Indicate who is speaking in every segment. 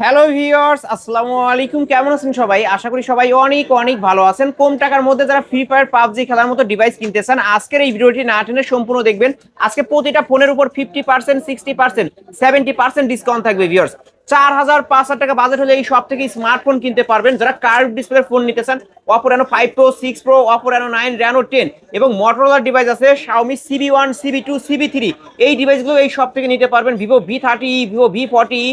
Speaker 1: Hello viewers, আসসালামু আলাইকুম। কেমন আছেন সবাই? আশা করি সবাই অনেক অনেক ভালো আছেন। কম টাকার মধ্যে যারা ফ্রি ফায়ার পাবজি খেলার মতো ডিভাইস কিনতে চান, আজকের এই ভিডিওটি না টেনে সম্পূর্ণ দেখবেন। আজকে প্রতিটা ফোনের উপর 50%, 60%, 70% ডিসকাউন্ট থাকবে ভিউয়ার্স। 4,000-5,000 টাকা বাজেট হলে এই সব থেকে স্মার্টফোন কিনতে পারবেন। যারা কার্ভ ডিসপ্লে ফোন নিতে চান, Oppo Reno 5 Pro, 6 Pro, Oppo Reno 9, Reno 10 এবং Motorola ডিভাইস আছে Xiaomi CB1, CB2, CB3। এই ডিভাইসগুলো এই সব থেকে নিতে পারবেন। Vivo V30, Vivo V40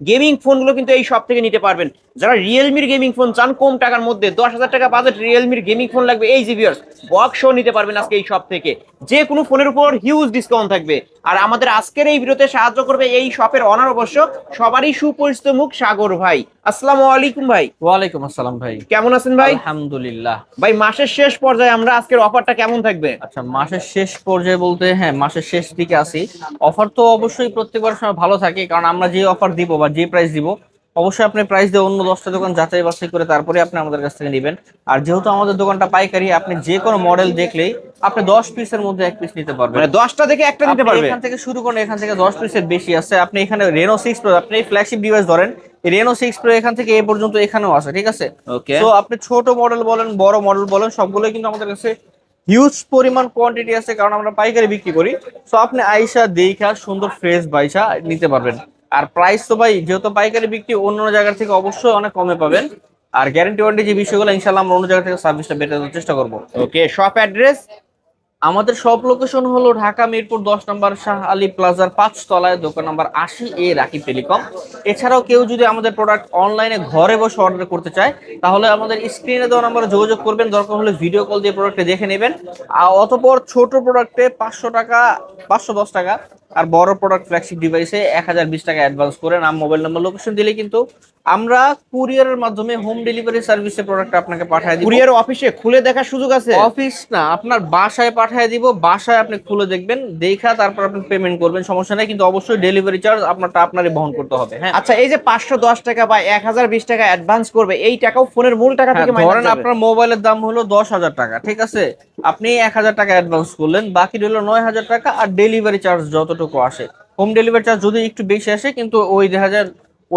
Speaker 1: gaming ফোনগুলো কিন্তু এই সব থেকে নিতে পারবেন। যারা রিয়েলমির গেমিং ফোন চান কম টাকার মধ্যে, 10,000 টাকা বাজেট রিয়েলমির গেমিং ফোন লাগবে, এই জিবিয়ার্স বক্সও নিতে পারবেন আজকে এই সব থেকে। যে কোনো ফোনের উপর হিউজ ডিসকাউন্ট থাকবে। আর আমাদের আজকের এই ভিডিওতে সাহায্য করবে এই শপের অনার, অবশ্য সবারই সুপরিচিত মুখ, সাগর ভাই। আসসালামু আলাইকুম ভাই।
Speaker 2: ওয়ালাইকুম আসসালাম ভাই।
Speaker 1: কেমন আছেন ভাই?
Speaker 2: আলহামদুলিল্লাহ।
Speaker 1: ভাই মাসের শেষ পর্যায়ে আমরা আজকের অফারটা কেমন থাকবে?
Speaker 2: আচ্ছা, মাসের শেষ পর্যায়ে বলতে হ্যাঁ, মাসের শেষ দিকে আসি। অফার তো অবশ্যই প্রত্যেকবার সময় ভালো থাকে, কারণ আমরা যে অফার দিব বা যে প্রাইস দিব, অবশ্যই আপনি প্রাইস দিয়ে অন্য 10টা দোকান যাচাই বাছাই করে তারপরে আপনি আমাদের কাছ থেকে নেবেন। আর যেহেতু আমাদের দোকানটা পাইকারি, আপনি যে কোনো মডেল দেখলেই আপনি 10 পিসের মধ্যে এক পিস নিতে পারবেন।
Speaker 1: মানে 10টা দেখে একটা নিতে
Speaker 2: আপনি
Speaker 1: পারবে?
Speaker 2: এখান থেকে শুরু করেন, এখান থেকে 10 পিসের বেশি আছে। আপনি এখানে রেনো 6 প্রো, আপনি ফ্ল্যাগশিপ ডিভাইস ধরেন, রেনো 6 প্রো এখান থেকে এ পর্যন্ত এখানেও আছে, ঠিক আছে?
Speaker 1: ওকে।
Speaker 2: তো আপনি ছোট মডেল বলেন, বড় মডেল বলেন, সবগুলোই কিন্তু আমাদের কাছে হিউজ পরিমাণ কোয়ান্টিটি আছে, কারণ আমরা পাইকারি বিক্রি করি। সো আপনি আইসা দেখা সুন্দর ফ্রেশ বাইসা নিতে পারবেন। আর প্রাইস তো ভাই, যেহেতু পাইকারি বিক্রি, অন্য জায়গা থেকে অবশ্যই অনেক কমে পাবেন। আর গ্যারান্টি ওয়ারেন্টি যে বিষয়গুলো, ইনশাআল্লাহ আমরা অন্য জায়গা থেকে সার্ভিসটা বেটার দেওয়ার চেষ্টা করবো।
Speaker 1: ওকে, শপ অ্যাড্রেস?
Speaker 2: আমাদের সব লোকেশন হলো ঢাকা মিরপুর 10 নম্বর শাহ আলী প্লাজার 5 তলায়, দোকান নাম্বার 80A, রাকিব টেলিকম। এছাড়াও কেউ যদি আমাদের প্রোডাক্ট অনলাইনে ঘরে বসে অর্ডার করতে চায়, তাহলে আমাদের স্ক্রিনে দেওয়া নাম্বারে যোগাযোগ করবেন। দরকার হলে ভিডিও কল দিয়ে প্রোডাক্টে দেখে নেবেন। আর অতঃপর ছোট প্রোডাক্টে 500 টাকা, 510 টাকা, আর বড় প্রোডাক্ট ফ্ল্যাগশিপ ডিভাইসে 1020 টাকা অ্যাডভান্স করে নাম, মোবাইল নাম্বার, লোকেশন দিলে কিন্তু আমরা কুরিয়ারের মাধ্যমে হোম ডেলিভারি সার্ভিসে প্রোডাক্ট আপনাকে পাঠিয়ে দিব।
Speaker 1: কুরিয়ার অফিসে খুলে দেখার সুযোগ আছে?
Speaker 2: অফিস না, আপনার বাসায় পাঠিয়ে দিব। বাসায় আপনি খুলে দেখবেন, দেখা তারপর আপনি পেমেন্ট করবেন, সমস্যা নাই। কিন্তু অবশ্যই ডেলিভারি চার্জ আপনারটা আপনারই বহন করতে হবে। হ্যাঁ,
Speaker 1: আচ্ছা, এই যে 510 টাকা বা 1020 টাকা অ্যাডভান্স করবে, এই টাকাও ফোনের মূল টাকা
Speaker 2: হ্যাঁ,
Speaker 1: থেকে মাইনাস
Speaker 2: ধরেন
Speaker 1: যাবে?
Speaker 2: আপনার মোবাইলের দাম হলো 10,000 টাকা, ঠিক আছে? আপনি 1,000 টাকা অ্যাডভান্স করলেন, বাকি রইলো 9,000 টাকা। আর ডেলিভারি চার্জ যতটুকু আসে, হোম ডেলিভারি চার্জ যদি একটু বেশি আসে, কিন্তু ওই 2000,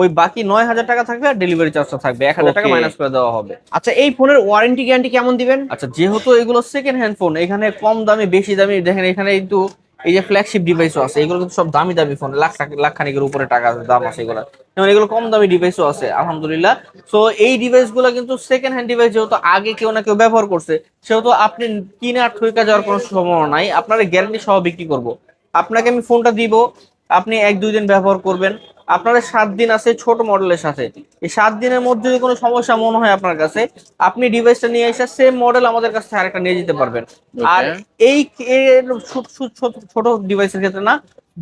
Speaker 2: ওই বাকি 9,000 টাকা থাকবে। আর ডেলিভারি চার্জটা থাকবে 1,000 টাকা
Speaker 1: ওকে।
Speaker 2: মাইনাস করে দেওয়া হবে।
Speaker 1: আচ্ছা, এই ফোনের ওয়ারেন্টি গ্যারান্টি কেমন দিবেন?
Speaker 2: আচ্ছা, যেহেতু এগুলো সেকেন্ড হ্যান্ড ফোন, এখানে কম দামি বেশি দামি দেখেন, এখানে কিন্তু এই যে ফ্ল্যাগশিপ ডিভাইসও আছে, এগুলো কিন্তু সব দামি দামি ফোন, লাখ টাকা, লাখ খানিকের উপরে টাকা দাম আছে এগুলো। যেমন এগুলো কম দামি ডিভাইসও আছে, আলহামদুলিল্লাহ। সো এই ডিভাইস গুলো কিন্তু সেকেন্ড হ্যান্ড ডিভাইস, যেহেতু আগে কেউ না কেউ ব্যবহার করছে, সেহেতু আপনি কিনে আর ঠকে যাওয়ার কোনো সম্ভাবনা নাই। আপনার গ্যারান্টি সহ বিক্রি করব। আপনাকে আমি ফোনটা দিব, আপনি 1-2 দিন ব্যবহার করবেন। আপনার 7 দিন আছে ছোট মডেলের সাথে। এই 7 দিনের মধ্যে যদি কোনো সমস্যা মনে হয় আপনার কাছে, আপনি ডিভাইসটা নিয়ে এসে সেম মডেল আমাদের কাছে আরেকটা নিয়ে যেতে পারবেন। আর
Speaker 1: ওকে।
Speaker 2: এই ছোট ডিভাইসের ক্ষেত্রে না,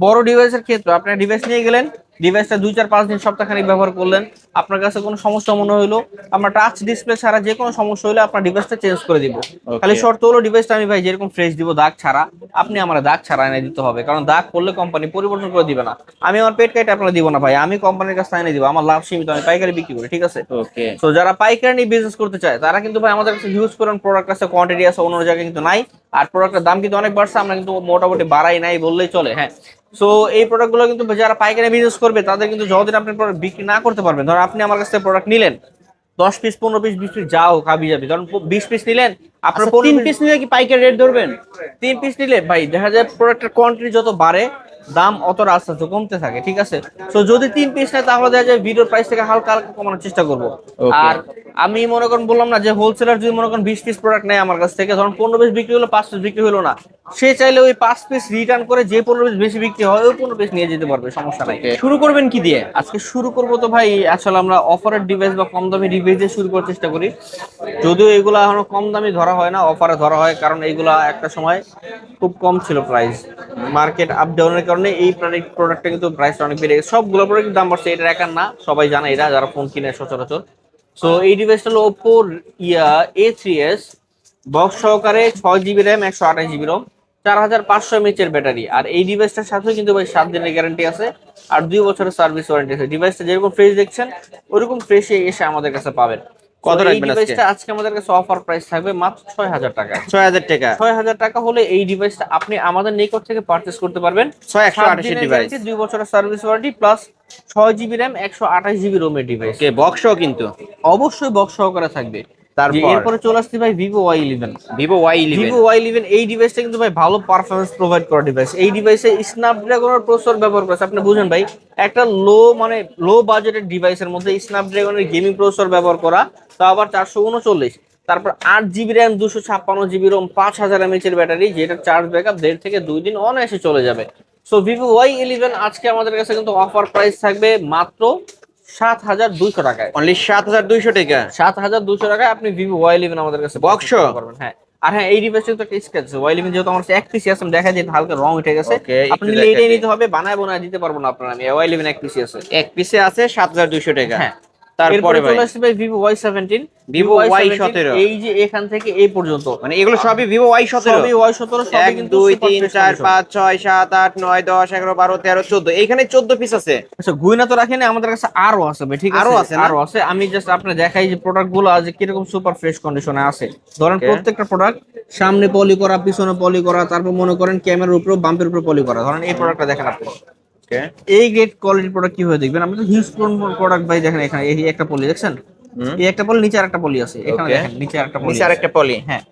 Speaker 2: বড় ডিভাইসের ক্ষেত্রে আপনার ডিভাইস নিয়ে গেলেন, ডিভাইসটা 2-4-5 দিন, সপ্তাহখানিক ব্যবহার করলেন, আপনার কাছে কোনো সমস্যা মনে হলো, আমরা টাচ ডিসপ্লে ছাড়া যে কোনো সমস্যা হলে আপনার ডিভাইসটা চেঞ্জ করে দিব। খালি
Speaker 1: ওকে।
Speaker 2: শর্ত হলো ডিভাইসটা আমি ভাই যেরকম ফ্রেশ দিব, দাগ ছাড়া, আপনি আমার দাগ ছাড়া এনে দিতে হবে। কারণ দাগ করলে কোম্পানি পরিবর্তন করে দিবে না। আমি আমার পেট কেটে আপনার দিব না ভাই, আমি কোম্পানির কাছে এনে দিব। আমার লাভ সীমিত, আমি পাইকারি বিক্রি করি, ঠিক আছে?
Speaker 1: ওকে।
Speaker 2: তো যারা পাইকারি নিয়ে বিজনেস করতে চায়, তারা কিন্তু ভাই আমাদের কাছে ইউজ করেন, প্রোডাক্ট আছে, কোয়ান্টিটি আছে, অন্য জায়গায় কিন্তু নাই। আর প্রোডাক্টের দাম কিন্তু অনেক বাড়ছে, আমরা কিন্তু মোটামুটি বাড়াই নাই বললেই চলে। হ্যাঁ, সো এই প্রোডাক্টগুলো কিন্তু যারা পাইকারি বিজনেস করবে, তাদের কিন্তু যতদিন আপনি প্রোডাক্ট বিক্রি না করতে পারবেন, ধরুন আপনি আমার কাছ থেকে প্রোডাক্ট নিলেন, 10 পিস, 15 পিস, 20 পিস, যাও খাবি যাবি। ধরুন 20 পিস নিলেন, আপনার
Speaker 1: আচ্ছা,
Speaker 2: 15
Speaker 1: 3
Speaker 2: পিস,
Speaker 1: পিস নিলে কি পাইকারি রেট ধরবেন?
Speaker 2: 3 পিস নিলে ভাই দেখা যায় প্রোডাক্টের কোয়ান্টিটি যত বাড়ে, দাম অতটা আস্তে আস্তে কমতে থাকে, ঠিক আছে? তো যদি 3 পিস নেয়, তাহলে দেখা যায় ভিডিওর প্রাইস থেকে হালকা হালকা কমানোর চেষ্টা করব।
Speaker 1: ওকে।
Speaker 2: আর আমি মনে করেন বললাম না যে হোলসেলার যদি মনে করেন 20 পিস প্রোডাক্ট নেয় আমার কাছ থেকে, ধরুন 15 পিস বিক্রি হলো, 5 পিস বিক্রি হলো না, সে চাইলে ওই 5 পিস রিটার্ন করে যে 15 পিস বেশি বিক্রি হয়, ওই 15 পিস নিয়ে যেতে পারবে, সমস্যা নাই।
Speaker 1: ওকে, শুরু করবেন কি দিয়ে?
Speaker 2: আজকে শুরু করব তো ভাই, আসলে আমরা অফারের ডিভাইস বা কম দামি ডিভাইস দিয়ে শুরু করার চেষ্টা করি। যদিও এগুলা এখনো কম দামি ধরা হয় না, অফারে ধরা হয়, কারণ এইগুলা একটা সময় খুব কম ছিল প্রাইস। মার্কেট আপ ডাউনের কারণে এই প্রোডাক্টটা কিন্তু প্রাইস অনেক বেড়ে গেছে। সবগুলো প্রোডাক্টের দাম বাড়ছে, এটা একার না, সবাই জানে এটা যারা ফোন কিনে সচরাচর। সো এই ডিভাইসটা হলো ওপো A3s, বক্স সহকারে, 6 GB RAM, 128 GB Rome, 4,500 mAh এর ব্যাটারি। আর এই ডিভাইসটার সাথেও কিন্তু ভাই 7 দিনের গ্যারান্টি আছে, আর 2 বছরের সার্ভিস ওয়ারেন্টি আছে। ডিভাইসটা যেরকম ফ্রেশ দেখছেন, ওরকম ফ্রেশে এসে আমাদের কাছে পাবেন।
Speaker 1: কত
Speaker 2: এই
Speaker 1: রাখবেন আজকে?
Speaker 2: ডিভাইসটা আজকে আমাদের কাছে অফার প্রাইস থাকবে মাত্র 6000 টাকা।
Speaker 1: 6000 টাকা।
Speaker 2: 6000 টাকা হলে এই ডিভাইসটা আপনি আমাদের নিকট থেকে পারচেস করতে পারবেন।
Speaker 1: 128 ডিভাইস,
Speaker 2: 2 বছরের service warranty plus 6 GB RAM 128 GB রোমের ডিভাইস।
Speaker 1: ওকে বক্সও কিন্তু
Speaker 2: অবশ্যই বক্স সহকারে থাকবে। যে
Speaker 1: তারপর
Speaker 2: এরপরে চলে আসছে ভাই Vivo Y11।
Speaker 1: Vivo Y11,
Speaker 2: Vivo Y11 এই ডিভাইসটা কিন্তু ভাই ভালো পারফরমেন্স প্রোভাইড করা ডিভাইস। এই ডিভাইসে স্ন্যাপড্রাগনের প্রসেসর ব্যবহার করেছে। আপনি বুঝেন ভাই, একটা লো বাজেটের ডিভাইসের মধ্যে স্ন্যাপড্রাগনের গেমিং প্রসেসর ব্যবহার করা, তা আবার 439, তারপর 8 GB RAM 256 GB Rome 5000 mAh এর ব্যাটারি, যেটা চার্জ ব্যাকআপ 1.5 থেকে 2 দিন অনায়াসে চলে যাবে। সো ভিভো Y11 আজকে আমাদের কাছে কিন্তু অফার প্রাইস থাকবে মাত্র 7200 টাকায়।
Speaker 1: অনলি 7200 টাকা।
Speaker 2: 7200 টাকায় আপনি ভিভো Y11 আমাদের কাছে
Speaker 1: বক্স
Speaker 2: purchase করতে পারবেন। হ্যাঁ, আর হ্যাঁ এই ডিভাইসে তো একটা স্ক্র্যাচ আছে। Y11 যেহেতু আমার কাছে এক পিসি আছে, দেখা যায় হালকা রং উঠে গেছে।
Speaker 1: Okay,
Speaker 2: আপনি
Speaker 1: একটু
Speaker 2: নিলে এটাই
Speaker 1: দেখাতে।
Speaker 2: নিতে হবে, বানায় দিতে পারবো না আপনার। আমি Y11 এক পিসি আছে।
Speaker 1: এক পিসে আছে 7200 টাকা।
Speaker 2: হ্যাঁ,
Speaker 1: তারপরে
Speaker 2: এরপরে
Speaker 1: ভাই
Speaker 2: চলে আসছে ভাই ভিভো Y17।
Speaker 1: Vivo Y17
Speaker 2: এই যে এখান থেকে এই পর্যন্ত
Speaker 1: মানে এগুলো সবই ভিভো Y17।
Speaker 2: সবই Y17, সবই
Speaker 1: 1
Speaker 2: কিন্তু
Speaker 1: 2
Speaker 2: super
Speaker 1: 3
Speaker 2: fresh
Speaker 1: 4
Speaker 2: condition।
Speaker 1: 5 6 7 8 9 10 11 12 13 14, এইখানে 14 পিস আছে।
Speaker 2: আচ্ছা, গুইনা তো রাখেনি, আমাদের কাছে আরো আছে ভাই। ঠিক আছে,
Speaker 1: আরো আছে না?
Speaker 2: আরো আছে। আমি জাস্ট আপনাকে দেখাই যে প্রোডাক্ট গুলো আজ কিরকম সুপার ফ্রেশ কন্ডিশনে আছে। ধরেন
Speaker 1: Okay.
Speaker 2: প্রত্যেকটা প্রোডাক্ট সামনে পলি করা, পিছনে পলি করা, তারপর মনে করেন ক্যামেরার উপরে বাম্পের উপরে পলি করা। ধরেন এই প্রোডাক্টটা দেখেন আপনি,
Speaker 1: ওকে
Speaker 2: এই গ্রেড কোয়ালিটির প্রোডাক্ট কি হয়ে দেখবেন। আমরা তো হিউজ প্রোডাক্ট ভাই, দেখেন এখানে এই একটা পলি দেখছেন, এই একটা পলি, নিচে আরেকটা পলি আছে, এখানে
Speaker 1: Okay.
Speaker 2: দেখেন নিচে আরেকটা পলি
Speaker 1: নিচে আরেকটা পলি।
Speaker 2: হ্যাঁ,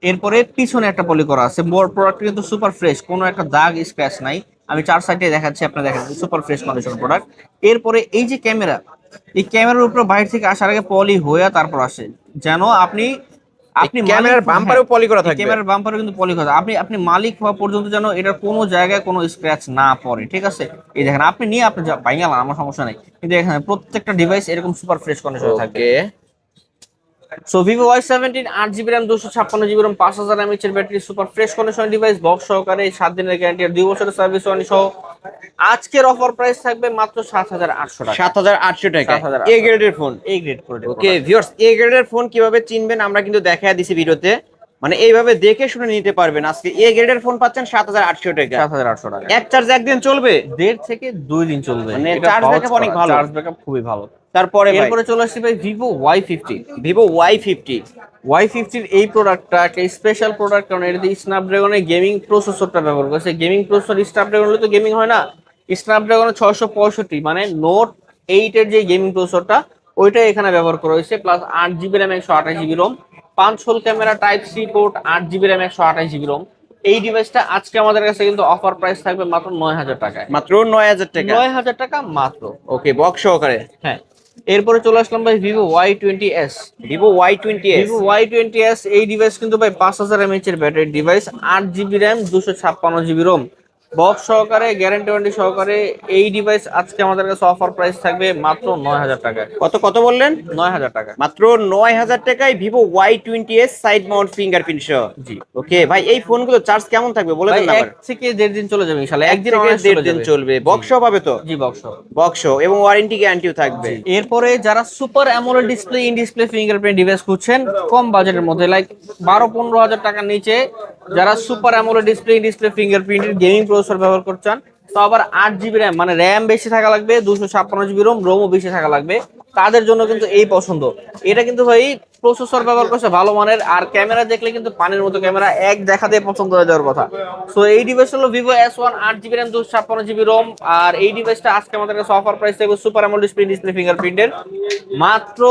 Speaker 2: এরপরে পিছনে একটা পলি করা আছে। প্রোডাক্ট কিন্তু সুপার ফ্রেশ, কোনো একটা দাগ স্ক্র্যাচ নাই। আমি 4 সাইডে দেখাচ্ছি, আপনি দেখেন সুপার ফ্রেশ কন্ডিশন প্রোডাক্ট। এরপরে এই যে ক্যামেরা, এই ক্যামেরার উপরে বাইরে থেকে আসার আগে পলি হয়ে তারপর আসে, যেন আপনি
Speaker 1: ক্যামেরার বাম্পারেও পলি করা থাকবে।
Speaker 2: ক্যামেরার বাম্পারে কিন্তু পলি করা। আপনি মালিক হওয়া পর্যন্ত যেন এটার কোনো জায়গায় কোনো স্ক্র্যাচ না পড়ে। ঠিক আছে, এই দেখেন আপনি নিয়ে আপনি ভাঙালাম, আমার সমস্যা নেই, কিন্তু এখানে প্রত্যেকটা ডিভাইস এরকম সুপার ফ্রেশ কন্ডিশনে থাকবে।
Speaker 1: Okay
Speaker 2: so Vivo Y17 8 GB RAM 256 GB Rome 5000 mAh এর battery, super fresh condition device, box সহকারে, 7 দিনের গ্যারান্টি আর 2 বছরের সার্ভিস ওয়ারেন্টি সহ আজকের অফার প্রাইস থাকবে মাত্র 7800 টাকা।
Speaker 1: 7800 টাকা।
Speaker 2: 7800
Speaker 1: এ গ্রেডের ফোন।
Speaker 2: এই গ্রেড করে দেব।
Speaker 1: ওকে ভিউয়ার্স, এ গ্রেডের ফোন কিভাবে চিনবেন আমরা কিন্তু দেখায় দিছি ভিডিওতে, মানে এইভাবে দেখে শুনে নিতে পারবেন। আজকে এ গ্রেডের ফোন পাচ্ছেন 7800 টাকা।
Speaker 2: 7800 টাকা।
Speaker 1: এক চার্জ একদিন চলবে,
Speaker 2: 1.5 থেকে 2 দিন চলবে।
Speaker 1: মানে
Speaker 2: এটা
Speaker 1: চার্জ
Speaker 2: সহজ
Speaker 1: ব্যাকআপ অনেক
Speaker 2: করা,
Speaker 1: ভালো।
Speaker 2: চার্জ ব্যাকআপ খুবই ভালো।
Speaker 1: তারপরে ভাই
Speaker 2: এরপরে চলে আসছে ভাই Vivo Y50।
Speaker 1: Vivo Y50।
Speaker 2: Y50 এর এই প্রোডাক্টটা একটা স্পেশাল প্রোডাক্ট, কারণ এটাতে স্ন্যাপড্রাগনের গেমিং প্রসেসরটা ব্যবহার করেছে। গেমিং প্রসেসর স্ন্যাপড্রাগন হলে তো গেমিং হয় না, স্ন্যাপড্রাগনের 665 মানে নোট 8 এর যে গেমিং প্রসেসরটা ওইটা এখানে ব্যবহার করা হয়েছে, plus 8 GB RAM 128 GB ROM, 5 hole camera, type C port, 8 GB RAM 128 GB ROM. এই ডিভাইসটা আজকে আমাদের কাছে কিন্তু অফার প্রাইস থাকবে মাত্র 9000 টাকায়।
Speaker 1: মাত্র 9000 টাকা।
Speaker 2: 9000 টাকা মাত্র।
Speaker 1: ওকে বক্স সহকারে।
Speaker 2: হ্যাঁ, এরপরে চলে আসলাম ভাই Vivo Y20s।
Speaker 1: Vivo Y20s।
Speaker 2: Vivo Y20s এই ডিভাইস কিন্তু ভাই 5000 mAh এর battery device, 8 GB RAM 256 GB Rome, box সহকারে, গ্যারান্টি ওয়ারেন্টি সহকারে। এই ডিভাইস আজকে আমাদের কাছে অফার প্রাইস থাকবে মাত্র 9000 টাকায়।
Speaker 1: কত কত বললেন?
Speaker 2: 9000 টাকা
Speaker 1: মাত্র 9000 টাকায় Vivo Y20s side mount fingerprint সহ।
Speaker 2: জি।
Speaker 1: ওকে ভাই, এই ফোনগুলো চার্জ কেমন থাকবে বলে
Speaker 2: ভাই
Speaker 1: দেন না
Speaker 2: 1
Speaker 1: আবার।
Speaker 2: থেকে 1.5 দিন চলে যাবে ইনশাআল্লাহ। একদিন
Speaker 1: থেকে
Speaker 2: অনায়াসে
Speaker 1: 1.5
Speaker 2: চলে
Speaker 1: দিন
Speaker 2: যাবে।
Speaker 1: চলবে। বক্স পাবে তো?
Speaker 2: জি, বক্স।
Speaker 1: বক্স এবং ওয়ারেন্টি গ্যারান্টিও থাকবে।
Speaker 2: এরপরে যারা super AMOLED display, in display fingerprint device খুঁজছেন কম বাজেটের মধ্যে, লাইক 12-15 হাজার টাকার নিচে, যারা super AMOLED display, in display ফিঙ্গারপ্রিন্টের গেমিং প্রসেসর ব্যবহার করছেন, তো আবার 8 জিবি র্যাম মানে র্যাম বেশি থাকা লাগবে, 256 জিবি রোম, রোমও বেশি থাকা লাগবে, তাদের জন্য কিন্তু এই পছন্দ। এটা কিন্তু ভাই প্রসেসর ব্যবহার করছে ভালো মানের, আর ক্যামেরা দেখলে কিন্তু পানির মতো ক্যামেরা, এক দেখাতে পছন্দ হয়ে যাওয়ার কথা। সো এই ডিভাইস হলো Vivo S1 8 GB RAM 256 GB ROM. আর এই ডিভাইসটা আজকে আমাদের কাছে অফার প্রাইস থাকবে সুপার অ্যামোলেড ডিসপ্লে, ডিসপ্লে ফিঙ্গারপ্রিন্টের মাত্র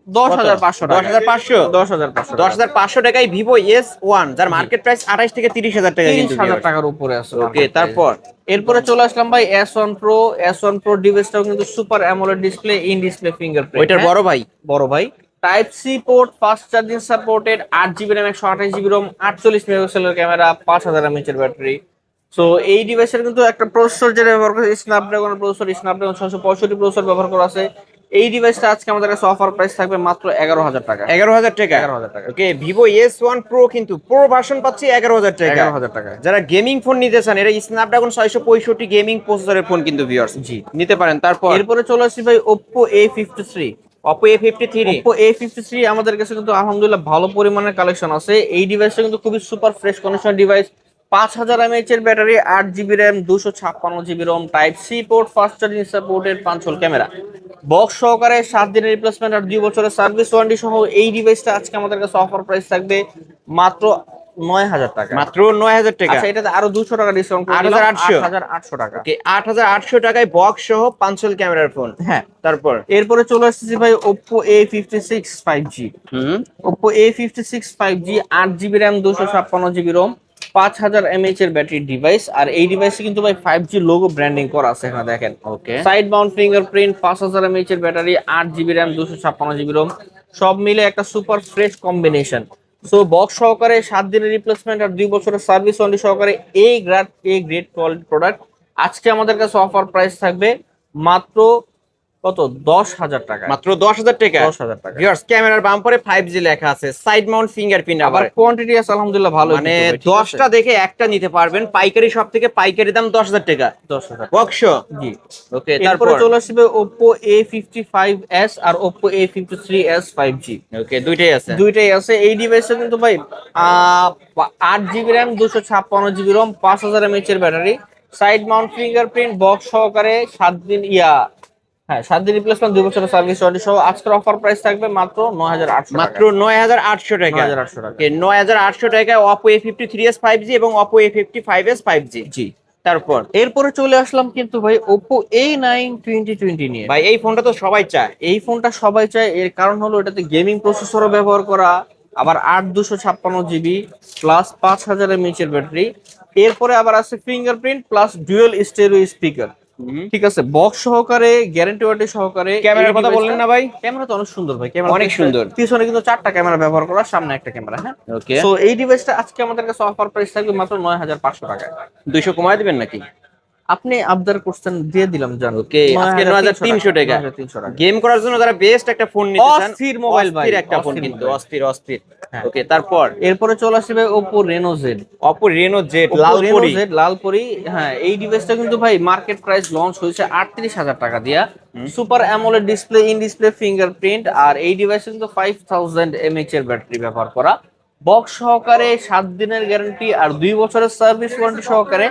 Speaker 2: 10,500 টাকা।
Speaker 1: 10,500?
Speaker 2: 10,500
Speaker 1: 10,500 টাকায় ভিভো S1, যার মার্কেট প্রাইস 28 থেকে 30,000 টাকা কিন্তু।
Speaker 2: 30,000 টাকার উপরে আছে।
Speaker 1: ওকে তারপর
Speaker 2: এরপরে চলে আসলাম ভাই S1 Pro। S1 Pro ডিভাইসটাও কিন্তু super AMOLED display, in display fingerprint.
Speaker 1: ওইটার বড় ভাই।
Speaker 2: বড় ভাই, type C port, fast charging supported, 8 GB RAM 128 GB ROM, 48 মেগাপিক্সেলের ক্যামেরা, 5000 mAh এর ব্যাটারি। সো এই ডিভাইসের কিন্তু একটা প্রসেসর যেটা ব্যবহার করে স্ন্যাপড্রাগনের প্রসেসর, স্ন্যাপড্রাগন 665 প্রসেসর ব্যবহার করা আছে। এই ডিভাইসটা আজকে আমাদের কাছে অফার প্রাইস থাকবে মাত্র 11,000 টাকা।
Speaker 1: 11,000 টাকা।
Speaker 2: 11,000 টাকা।
Speaker 1: ওকে ভিভো S1 Pro কিন্তু প্রো ভার্সন পাচ্ছি 11,000 টাকা।
Speaker 2: 11,000 টাকা।
Speaker 1: যারা গেমিং ফোন নিতে চান, এটা স্ন্যাপড্রাগন 665 গেমিং প্রসেসরের ফোন কিন্তু ভিউয়ার্স
Speaker 2: জি,
Speaker 1: নিতে পারেন। তারপর
Speaker 2: এরপরে চলে আসছি ভাই Oppo A53।
Speaker 1: Oppo A53।
Speaker 2: Oppo A53 আমাদের কাছে কিন্তু আলহামদুলিল্লাহ ভালো পরিমাণের কালেকশন আছে। এই ডিভাইসটা কিন্তু খুবই super fresh condition device, 5000 mAh এর battery, 8 GB RAM, 256 GB ROM, type C port, fast charging supported, 5 hole camera, box সহকারে 7 দিনের রিপ্লেসমেন্ট আর 2 বছরের সার্ভিস ওয়ারেন্টি সহ এই ডিভাইসটা আজকে আমাদের কাছে অফার প্রাইস থাকবে মাত্র 9000 টাকা।
Speaker 1: মাত্র 9000 টাকা।
Speaker 2: আচ্ছা, এটাতে আরো 200 টাকা ডিসকাউন্ট করে দিলাম, 8800 টাকা।
Speaker 1: ওকে, 8800 টাকায় বক্স সহ 5 হোল ক্যামেরার ফোন।
Speaker 2: হ্যাঁ,
Speaker 1: তারপর
Speaker 2: এরপরে চলে আসতেছি ভাই Oppo A56 5G। Oppo A56 5G, 8 GB RAM, 256 GB ROM, 5000 mAh এর ব্যাটারি ডিভাইস। আর এই ডিভাইসে কিন্তু ভাই 5G লোগো ব্র্যান্ডিং করা আছে, এখানে দেখেন।
Speaker 1: Okay,
Speaker 2: side mount fingerprint, 5000 mAh এর battery, 8 GB RAM, 256 GB ROM, সব মিলে একটা super fresh combination. So box সহকারে 7 দিনের রিপ্লেসমেন্ট আর 2 বছরের সার্ভিস ওয়ারেন্টি সহকারে এই গ্রেট কোয়ালিটি প্রোডাক্ট আজকে আমাদের কাছে অফার প্রাইস থাকবে মাত্র কত, 10,000 টাকা।
Speaker 1: মাত্র 10,000 টাকা।
Speaker 2: 10,000 টাকা।
Speaker 1: ভিউয়ার্স, ক্যামেরার বাম্পারে 5G লেখা আছে, সাইড মাউন্ট ফিঙ্গারপ্রিন্ট,
Speaker 2: আবার
Speaker 1: আবার
Speaker 2: কোয়ান্টিটি আছে আলহামদুলিল্লাহ ভালো,
Speaker 1: মানে 10টা দেখে একটা নিতে পারবেন। পাইকারি সব থেকে পাইকারি দাম 10,000 টাকা।
Speaker 2: 10,000
Speaker 1: বক্স।
Speaker 2: জি।
Speaker 1: ওকে,
Speaker 2: তারপরে
Speaker 1: তারপর
Speaker 2: চলে আসবে Oppo A55s আর Oppo A53s 5G।
Speaker 1: ওকে, দুইটাই আছে।
Speaker 2: দুইটাই আছে। এই ডিভাইসে কিন্তু ভাই 8 GB RAM, 256 GB ROM, 5000 mAh এর battery, side mount fingerprint, box সহকারে 7 দিন 7 দিন রিপ্লেসমেন্ট, 2 বছরের সার্ভিস ওয়ারেন্টি সহ আজকের অফার প্রাইস থাকবে মাত্র 9800 টাকা।
Speaker 1: মাত্র 9800 টাকা।
Speaker 2: 9800 টাকা।
Speaker 1: ওকে, 9800 টাকায় Oppo A53s 5G এবং Oppo A55s 5G।
Speaker 2: জি।
Speaker 1: তারপর
Speaker 2: এরপরে চলে আসলাম কিন্তু ভাই Oppo A9 2020 নিয়ে।
Speaker 1: ভাই, এই ফোনটা তো সবাই চায়।
Speaker 2: এই ফোনটা সবাই চায়, এর কারণ হলো এটাতে গেমিং প্রসেসরও ব্যবহার করা, আবার 8 256 GB প্লাস 5000 mAh এর ব্যাটারি। এরপরে আবার আছে fingerprint plus dual stereo speaker. ঠিক আছে, বক্স সহকারে, গ্যারান্টি ওয়ারেন্টি সহকারে।
Speaker 1: ক্যামেরার কথা বললেন না ভাই?
Speaker 2: ক্যামেরা তো অনেক সুন্দর ভাই, ক্যামেরা
Speaker 1: অনেক সুন্দর।
Speaker 2: পিছনে কিন্তু 4টা ক্যামেরা ব্যবহার করা, সামনে একটা ক্যামেরা। হ্যাঁ,
Speaker 1: ওকে,
Speaker 2: সো এই ডিভাইসটা আজকে আমাদের কাছে অফার প্রাইস থাকবে মাত্র 9500 টাকায়।
Speaker 1: 200 কমায় দিবেন নাকি?
Speaker 2: আপনি আবদার করছেন, দিয়ে দিলাম জান।
Speaker 1: ওকে, আজকে 9300 টাকা।
Speaker 2: 9300 টাকা।
Speaker 1: গেম করার জন্য যারা বেস্ট একটা ফোন নিতে চান,
Speaker 2: অস্থির মোবাইল ভাই,
Speaker 1: অস্থির একটা ফোন,
Speaker 2: অস্থির
Speaker 1: কিন্তু
Speaker 2: মোবাইল।
Speaker 1: অস্থির অস্থির।
Speaker 2: হ্যাঁ।
Speaker 1: ওকে, তারপর
Speaker 2: এরপরে চলে আসবে Oppo Reno Z।
Speaker 1: Oppo Reno Z
Speaker 2: Oppo
Speaker 1: লাল
Speaker 2: Reno
Speaker 1: পরি।
Speaker 2: Z লালপরি। হ্যাঁ, এই ডিভাইসটা কিন্তু ভাই মার্কেট প্রাইস লঞ্চ হয়েছে 38,000 টাকা দিয়া। Super AMOLED display, in display fingerprint, আর এই ডিভাইসে কিন্তু 5000 mAh এর ব্যাটারি ব্যবহার করা, বক্স সহকারে 7 দিনের গ্যারান্টি আর 2 বছরের সার্ভিস ওয়ারেন্টি সহকারে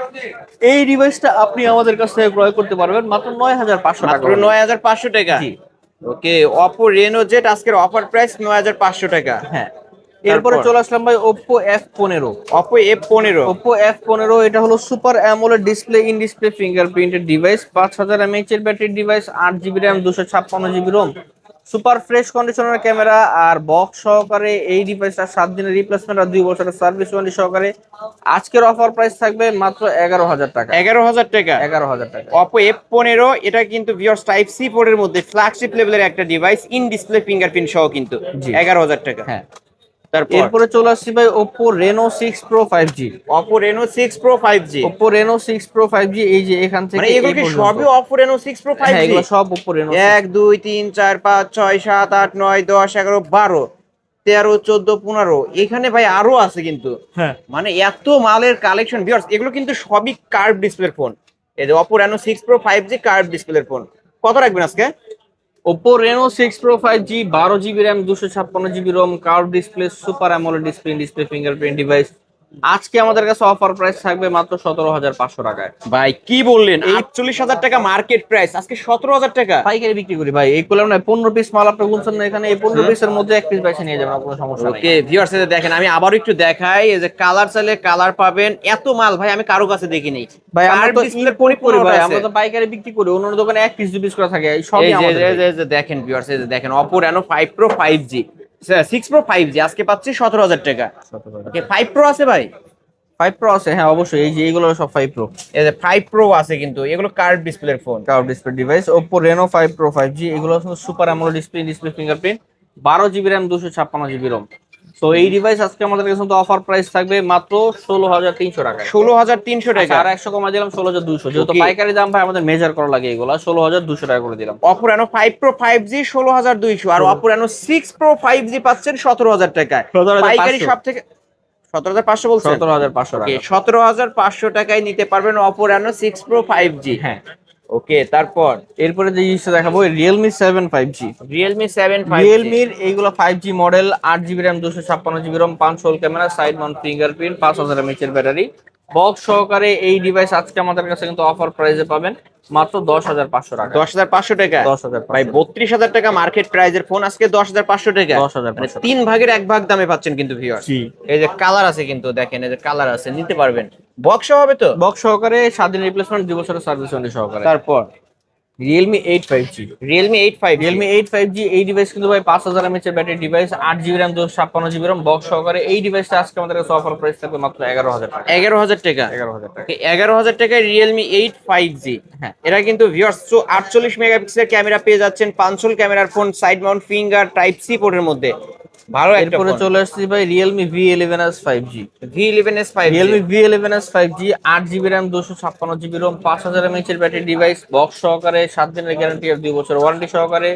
Speaker 2: এই ডিভাইসটা আপনি আমাদের কাছ থেকে ক্রয় করতে পারবেন মাত্র 9500 টাকা।
Speaker 1: মাত্র 9500 টাকা।
Speaker 2: জি।
Speaker 1: ওকে, Oppo Reno Z আজকের অফার প্রাইস 9500 টাকা।
Speaker 2: হ্যাঁ, এরপরে চলে আসলাম ভাই Oppo F15।
Speaker 1: Oppo F15।
Speaker 2: Oppo F15 এটা হলো super AMOLED display, in display ফিঙ্গারপ্রিন্টেড ডিভাইস, 5000 mAh এর battery device, 8 GB RAM, 256 GB ROM, super fresh conditioner camera আর বক্স সহকারে এই ডিভাইসটা 7 দিনের রিপ্লেসমেন্ট আর 2 বছরের সার্ভিস ওয়ারেন্টি সহকারে আজকের অফার প্রাইস থাকবে মাত্র 11000 টাকা।
Speaker 1: 11000 টাকা।
Speaker 2: 11000 টাকা।
Speaker 1: Oppo F15 এটা কিন্তু ভিউয়ার্স টাইপ সি পোর্টের মধ্যে ফ্ল্যাগশিপ লেভেলের একটা ডিভাইস, ইন ডিসপ্লে ফিঙ্গারপ্রিন্ট সহ কিন্তু।
Speaker 2: জি।
Speaker 1: 11000 টাকা।
Speaker 2: হ্যাঁ,
Speaker 1: তারপর
Speaker 2: এরপরে চলে আসছি ভাই Oppo Reno 6 Pro 5G।
Speaker 1: Oppo Reno 6 Pro 5G।
Speaker 2: Oppo Reno 6 Pro 5G, এই যে এখান থেকে
Speaker 1: মানে এগুলো
Speaker 2: এই
Speaker 1: কি
Speaker 2: পর্যন্ত।
Speaker 1: সবই Oppo Reno 6 Pro 5G?
Speaker 2: হ্যাঁ, এগুলো সব Oppo Reno
Speaker 1: 1 2 3 4 5 6 7 8 9 10 11 12 13 14 15 এখানে ভাই আরো আছে কিন্তু।
Speaker 2: হ্যাঁ,
Speaker 1: মানে এত মালের কালেকশন ভিউয়ার্স, এগুলো কিন্তু সবই কার্ভ ডিসপ্লের ফোন। এই যে Oppo Reno 6 Pro 5G curve ডিসপ্লের ফোন। কত রাখবেন আজকে?
Speaker 2: Oppo Reno 6 Pro 5G, 12 GB RAM, 256 GB ROM, curve display, super AMOLED display, display fingerprint device আজকে আমাদের কাছে অফার প্রাইস থাকবে মাত্র 17500 টাকায়।
Speaker 1: ভাই কি বললেন, 48000 টাকা মার্কেট প্রাইস, আজকে 17000 টাকা
Speaker 2: পাইকারি বিক্রি করি ভাই, এই করলাম না 15 পিস মাল আপনি গুনছেন না, এখানে এই 15 পিসের মধ্যে এক পিস বাইসে নিয়ে যাবেন, কোনো সমস্যা নেই।
Speaker 1: ওকে ভিউয়ার্স, এই যে দেখেন, আমি আবারও একটু দেখাই, এই যে কালার চাইলে কালার পাবেন। এত মাল ভাই আমি কারো কাছে দেখিনি
Speaker 2: ভাই, আমরা তো
Speaker 1: ডিসপ্লে
Speaker 2: করি ভাই, আমরা তো পাইকারি বিক্রি করি, অন্য দোকানে এক পিস 2 পিস করে থাকে, এই সবই
Speaker 1: এই
Speaker 2: আমাদের।
Speaker 1: যে দেখেন ভিউয়ার্স, এই যে দেখেন Oppo Reno 5 Pro 5G 6 Pro 5G আজকে পাচ্ছি 17000 টাকা। ওকে, 5 Pro আছে ভাই?
Speaker 2: 5 Pro আছে, হ্যাঁ অবশ্যই, এই যে এইগুলো সব 5 Pro।
Speaker 1: এই যে 5 Pro আছে, কিন্তু এগুলো কার্ভ ডিসপ্লের phone.
Speaker 2: Curve display device Oppo Reno 5 Pro 5G, এগুলো হচ্ছে super AMOLED display, display fingerprint, 12 GB RAM, 256 GB ROM. So এই ডিভাইস আজকে আমাদের কাছে তো অফার প্রাইস থাকবে মাত্র 16300 টাকা।
Speaker 1: 16300 টাকা।
Speaker 2: আর 100 কমা দিলাম 16200, যেহেতু
Speaker 1: Okay.
Speaker 2: পাইকারি দাম ভাই আমাদের মেজার করা লাগে, এগুলো 16200 টাকা করে দিলাম।
Speaker 1: Oppo Reno 5 Pro 5G 16200 আর Oppo Reno 6 Pro 5G পাচ্ছেন 17000 টাকায়।
Speaker 2: 17500
Speaker 1: পাইকারি সব থেকে 17500 বলছেন?
Speaker 2: 17500
Speaker 1: ওকে,
Speaker 2: টাকা।
Speaker 1: 17500 টাকায় নিতে পারবেন Oppo Reno 6 Pro 5G।
Speaker 2: হ্যাঁ,
Speaker 1: ওকে, তারপর
Speaker 2: এরপরে যে জিনিসটা দেখাবো রিয়েলমি 7 5G।
Speaker 1: Realme 7 5G।
Speaker 2: রিয়েলমির এইগুলো 5G model, 8 GB RAM, 256 GB রম, 5 hole camera, side mount fingerprint, 5000 mAh এর ব্যাটারি, বক্স সহকারে এই ডিভাইস আজকে আমাদের কাছে কিন্তু অফার প্রাইসে পাবেন মাত্র 10,500 টাকা।
Speaker 1: 10,500 টাকা।
Speaker 2: 10,500
Speaker 1: ভাই 32,000 টাকা মার্কেট প্রাইজের ফোন, আজকে 10,500 টাকা।
Speaker 2: 10,500
Speaker 1: তিন ভাগের এক ভাগ দামে পাচ্ছেন কিন্তু ভিউয়ার্স।
Speaker 2: জি।
Speaker 1: এই যে কালার আছে কিন্তু দেখেন, এই যে কালার আছে, নিতে পারবেন। বক্স হবে তো?
Speaker 2: বক্স সহকারে 7 দিন রিপ্লেসমেন্ট, 2 বছরের সার্ভিস ওয়ারেন্টি সহকারে।
Speaker 1: তারপর
Speaker 2: Realme 8 5G।
Speaker 1: Realme 8 5G।
Speaker 2: Realme 8 5G এই ডিভাইস কিন্তু ভাই 5000 mAh এর battery device, 8 GB RAM, 256 GB রম, বক্স সহকারে এই ডিভাইসটা আজকে আমাদের কাছে অফার প্রাইস থাকবে মাত্র 11,000 টাকা।
Speaker 1: 11,000 টাকা।
Speaker 2: 11,000 টাকা।
Speaker 1: 11,000 টাকায় রিয়েলমি 8 5G।
Speaker 2: হ্যাঁ।
Speaker 1: এরা কিন্তু ভিউয়ার্স 48 মেগাপিক্সেলের ক্যামেরা পেয়ে যাচ্ছেন, 5 হোল ক্যামেরার phone, side mount finger type C পোর্টের মধ্যে। ভালো একটা
Speaker 2: এরপরে
Speaker 1: ফোন।
Speaker 2: চলে আসছি ভাই Realme V11s 5G।
Speaker 1: V11s 5G।
Speaker 2: Realme V11s 5G, 8 GB RAM, 256 GB ROM, 5000 mAh এর ব্যাটারি ডিভাইস, বক্স সহকারে, 7 দিনের গ্যারান্টি আর 2 বছর ওয়ারেন্টি সহকারে।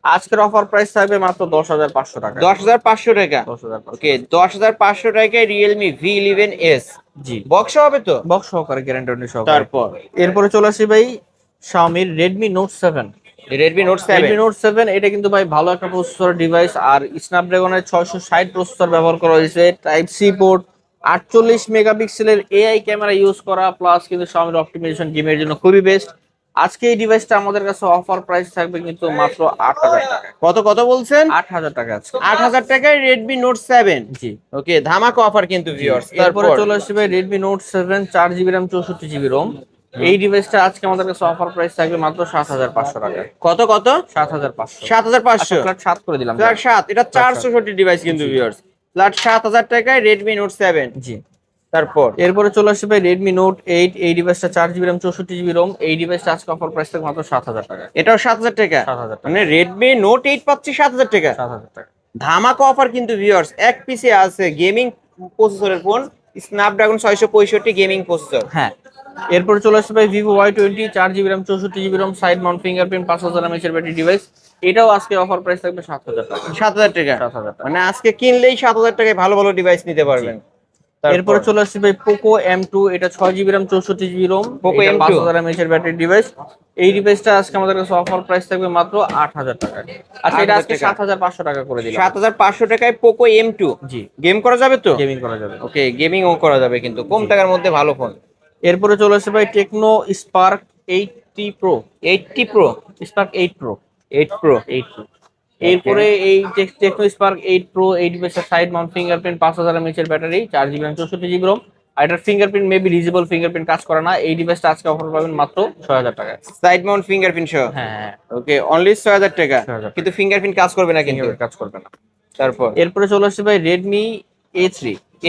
Speaker 2: আজকের অফার প্রাইস থাকবে মাত্র 10,500 টাকা।
Speaker 1: 10,500 টাকা।
Speaker 2: 10,500।
Speaker 1: ওকে, 10,500 টাকায় রিয়েলমি V11s।
Speaker 2: জি।
Speaker 1: বক্স হবে তো?
Speaker 2: বক্স সহকারে, গ্যারান্টি সহকারে।
Speaker 1: তারপর
Speaker 2: এরপরে চলে আসি ভাই Xiaomi Redmi Note 7।
Speaker 1: Redmi note
Speaker 2: Redmi
Speaker 1: 7।
Speaker 2: Note 7 এটা কিন্তু ভাই ভালো একটা প্রসেসর ডিভাইস, আর স্ন্যাপড্রাগনের 660 প্রসেসর ব্যবহার করা হয়েছে, টাইপ সি পোর্ট, 48 মেগাপিক্সেলের এআই ক্যামেরা ইউজ করা, প্লাস কিন্তু Xiaomi অপটিমাইজেশন গেমের জন্য খুবই বেস্ট। আজকে এই ডিভাইসটা আমাদের কাছে অফার প্রাইস থাকবে কিন্তু মাত্র 8,000 টাকা।
Speaker 1: কত কত বলছেন?
Speaker 2: 8,000 টাকা আছে।
Speaker 1: 8,000 টাকায় রেডমি নোট 7।
Speaker 2: জি।
Speaker 1: ওকে, ধামাকা অফার কিন্তু ভিউয়ার্স।
Speaker 2: এরপরে
Speaker 1: তারপর
Speaker 2: চলে আসছে ভাই Redmi Note 7 4 GB RAM, 64 GB ROM. এই ডিভাইসটা আজকে আমাদের কাছে অফার প্রাইস থাকবে মাত্র 7,500 টাকা।
Speaker 1: কত কত?
Speaker 2: 7,500।
Speaker 1: 7,500।
Speaker 2: ফ্ল্যাট 7 করে দিলাম।
Speaker 1: ফ্ল্যাট 7, এটা 464 ডিভাইস কিন্তু ভিউয়ার্স। ফ্ল্যাট 7,000 টাকায় রেডমি নোট 7।
Speaker 2: জি।
Speaker 1: তারপর
Speaker 2: এরপরে চলে আসছে ভাই Redmi Note 8। এই ডিভাইসটা 4 জিবি র্যাম, 64 জিবি রোম। এই ডিভাইসটা আজকে অফার প্রাইস থাকবে মাত্র 7,000 টাকা।
Speaker 1: এটাও 7,000 টাকা।
Speaker 2: 7,000 টাকা।
Speaker 1: মানে রেডমি নোট 8 পাচ্ছি 7,000 টাকা।
Speaker 2: 7,000 টাকা।
Speaker 1: ধামাকা অফার কিন্তু ভিউয়ার্স। এক পিসে আছে গেমিং প্রসেসরের ফোন, স্ন্যাপড্রাগন 665 গেমিং প্রসেসর।
Speaker 2: হ্যাঁ। এরপরে চলে আসছে ভাই Vivo Y20 4 GB RAM, 64 GB Rome, side mount fingerprint, 5000 mAh এর ব্যাটারি ডিভাইস। এটাও আজকে অফার প্রাইস থাকবে 7,000 টাকা।
Speaker 1: 7,000 টাকা।
Speaker 2: 7,000 টাকা।
Speaker 1: মানে আজকে কিনলেই 7,000 টাকায় ভালো ভালো ডিভাইস নিতে পারবেন।
Speaker 2: এরপরে চলে আসছে ভাই Poco M2। এটা 6 GB RAM, 64 GB Rome,
Speaker 1: Poco M2
Speaker 2: 5000 mAh এর ব্যাটারি ডিভাইস। এই ডিভাইসটা আজকে আমাদের কাছে অফার প্রাইস থাকবে মাত্র 8,000 টাকা। আচ্ছা, এটা আজকে 7,500 টাকা করে দিলাম।
Speaker 1: 7,500 টাকায় পোকো M2।
Speaker 2: জি।
Speaker 1: গেম করা যাবে তো?
Speaker 2: গেমিং করা যাবে।
Speaker 1: ওকে, গেমিংও করা যাবে কিন্তু কম টাকার মধ্যে ভালো ফোন।
Speaker 2: এরপরে চলে আসছে ভাই Tecno Spark 80 Pro।
Speaker 1: 80 pro.
Speaker 2: Spark 8 Pro।
Speaker 1: 8 pro.
Speaker 2: 8 Pro। এরপরে এই Tecno Spark 8 Pro এই ডিভাইসের সাইড মাউন্ট ফিঙ্গারপ্রিন্ট, 5000 mAh এর battery, 4 GB RAM, 64 GB ROM. আর এটার ফিঙ্গারপ্রিন্ট মেবি রিজেবল ফিঙ্গারপ্রিন্ট কাজ করে না। এই ডিভাইসটা আজকে অফার পাবেন মাত্র 6,000 টাকা।
Speaker 1: সাইড মাউন্ট ফিঙ্গারপ্রিন্ট সহ।
Speaker 2: হ্যাঁ।
Speaker 1: ওকে, অনলি 6,000 টাকা।
Speaker 2: 6,000
Speaker 1: কিন্তু ফিঙ্গারপ্রিন্ট কাজ করবে না কিন্তু।
Speaker 2: ফিঙ্গারপ্রিন্ট কাজ করবে না।
Speaker 1: তারপর
Speaker 2: এরপরে চলে আসছে ভাই Redmi A3।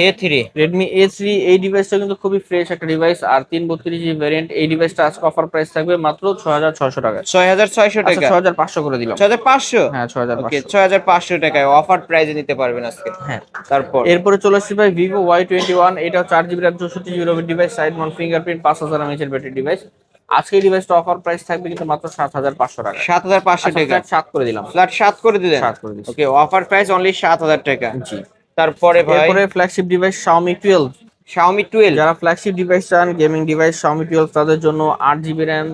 Speaker 1: A3।
Speaker 2: Redmi A3 এই ডিভাইসটা কিন্তু খুবই ফ্রেশ একটা ডিভাইস, আর 332 জিবি ভ্যারিয়েন্ট। এই ডিভাইসটা আজকে অফার প্রাইস থাকবে মাত্র 6,600 টাকা।
Speaker 1: 6,600
Speaker 2: আচ্ছা,
Speaker 1: টাকা।
Speaker 2: 6,500 করে দিলাম।
Speaker 1: 6,500।
Speaker 2: হ্যাঁ,
Speaker 1: ওকে,
Speaker 2: 6,500।
Speaker 1: 6,500 টাকায় অফার প্রাইজে নিতে পারবেন আজকে।
Speaker 2: হ্যাঁ।
Speaker 1: তারপর
Speaker 2: এরপরে চলে আসছে ভাই Vivo Y21। এটাও 4 জিবি র্যাম, 64 জিবি রোমের device, side mount fingerprint, 5000 mAh এর ব্যাটারি ডিভাইস। আজকে এই ডিভাইসটা অফার প্রাইস থাকবে কিন্তু মাত্র 7,500 টাকা।
Speaker 1: 7,500 টাকা।
Speaker 2: 7 করে দিলাম।
Speaker 1: ফ্ল্যাট 7 করে দিলেন।
Speaker 2: 7 করে দিচ্ছি।
Speaker 1: ওকে, অফার প্রাইস অনলি 7,000 টাকা।
Speaker 2: জি।
Speaker 1: তারপরে ভাই
Speaker 2: এরপরে ফ্ল্যাগশিপ ডিভাইস Xiaomi 12।
Speaker 1: Xiaomi 12।
Speaker 2: যারা ফ্ল্যাগশিপ ডিভাইস চান, গেমিং ডিভাইস, Xiaomi 12 তাদের জন্য 8 GB RAM,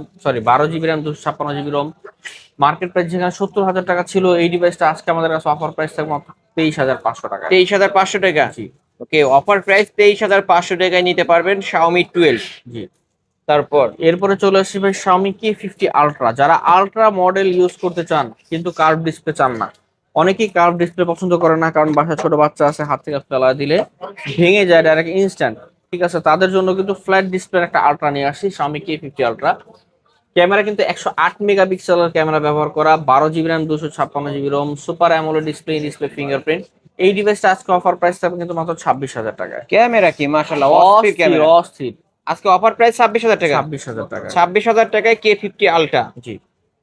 Speaker 2: 12 GB RAM, 256 GB Rome. Market price যেখানে 70,000 টাকা ছিল, এই ডিভাইসটা আজকে আমাদের কাছে অফার প্রাইস থাকবে মাত্র 23,500 টাকা।
Speaker 1: 23,500 টাকা।
Speaker 2: জি।
Speaker 1: ওকে, অফার প্রাইস 23,500 টাকায় নিতে পারবেন Xiaomi 12।
Speaker 2: জি।
Speaker 1: তারপর
Speaker 2: এরপরে চলে আসছে ভাই Xiaomi K50 Ultra। যারা আলট্রা মডেল ইউজ করতে চান কিন্তু কার্ভ ডিসপ্লে চান না, অনেকেই কার্ভ ডিসপ্লে পছন্দ করে না, কারণ বাসায় ছোট বাচ্চা আছে, হাত থেকে ফেলা দিলে ভেঙে যায় ডাইরেক্ট ইনস্ট্যান্ট। ঠিক আছে, তাদের জন্য কিন্তু ফ্ল্যাট ডিসপ্লের একটা আলট্রা নিয়ে আসছি, Xiaomi K50 Ultra। ক্যামেরা কিন্তু 108 মেগাপিক্সেলের ক্যামেরা ব্যবহার করা, 12 GB RAM, 256 GB Rome, super AMOLED display fingerprint. এই ডিভাইসটা আজকে অফার প্রাইস থাকবে কিন্তু মাত্র 26,000 টাকায়।
Speaker 1: ক্যামেরা কি মাশাআল্লাহ অস্থির ক্যামেরা।
Speaker 2: অস্থির।
Speaker 1: আজকে অফার প্রাইস 26,000 টাকা।
Speaker 2: 26,000 টাকা।
Speaker 1: 26,000 টাকায় K50 Ultra।
Speaker 2: জি।